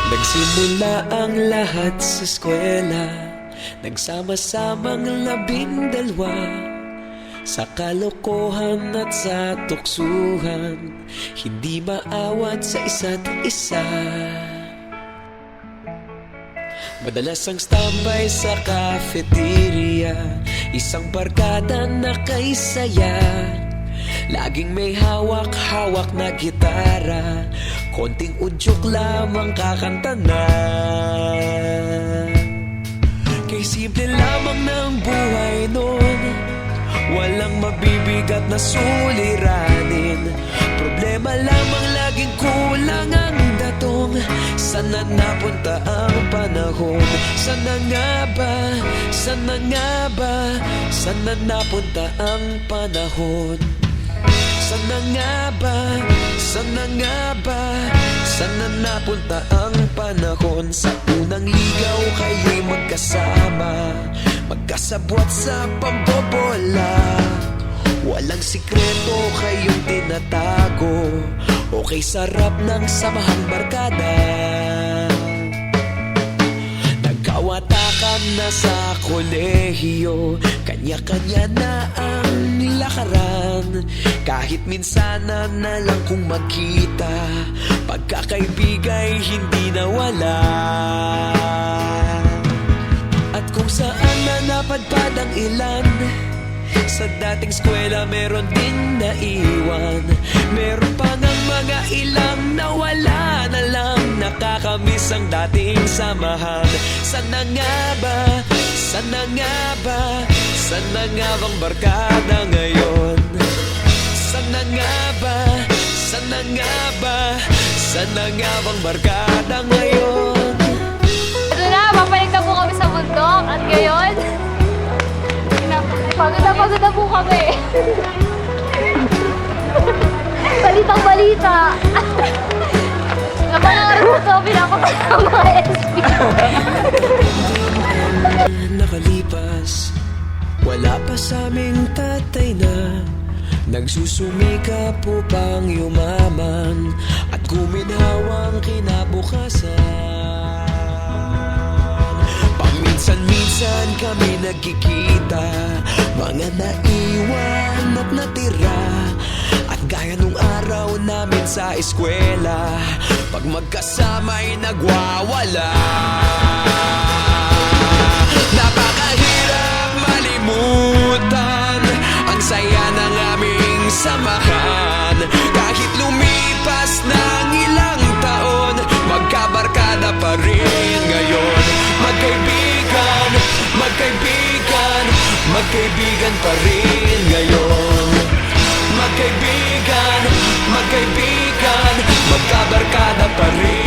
Nagsimula ang lahat sa eskwela, nagsama-samang 12. Sa kalokohan at sa tuksuhan, hindi maawat sa isa't isa. Madalas ang standby sa cafeteria, isang barkada na kay saya. Laging may hawak-hawak na gitara, konting udyok lamang kakanta na. Kay simple lamang ng buhay nun, walang mabibigat na suliranin. Problema lamang laging kulang ang datong. Sana napunta ang panahon? Sana nga ba? Sana nga ba? Sana napunta ang panahon? Sana nga ba? Sana nga ba? Sana napunta ang panahon? Sa unang ligaw kayo'y magkasama, magkasabwat sa pambobola. Walang sikreto kayong tinatago, okay sarap ng samahang barkada. Nagkawatakan na sa kolehiyo, kanya-kanya na ang lakaran. Kahit minsan na lang kung magkita, pagkakaibigay hindi nawala. At kung saan na napadpad ang ilan, sa dating eskwela meron din naiwan. Meron pa ng mga ilang nawala na lang, nakakamiss ang dating samahan. Sana nga ba? Sana nga ba? Sana nga bang barkada ngayon? Sana nga ba? Sana nga ba? Sana nga bang barkada ngayon? Ito na, papalig na po kami sa bundok. At ngayon, pagod na po kami. Balitang balita. Napanaran mo ito, pinapakasama mga SB. Nakalipas, wala pa sa aming tatay na nagsusumikap upang yumaman at guminhawang kinabukasan. Paminsan-minsan kami nagkikita, mga naiwan at natira. At gaya nung araw namin sa eskwela, pag magkasama'y nagwawala. Napakahirap malimutan ang saya ng aming samahan. Kahit lumipas ng ilang taon, magkabarkada pa rin ngayon. Magkaibigan, magkaibigan, magkaibigan pa rin ngayon. Magkaibigan, magkaibigan, magkabarkada pa rin.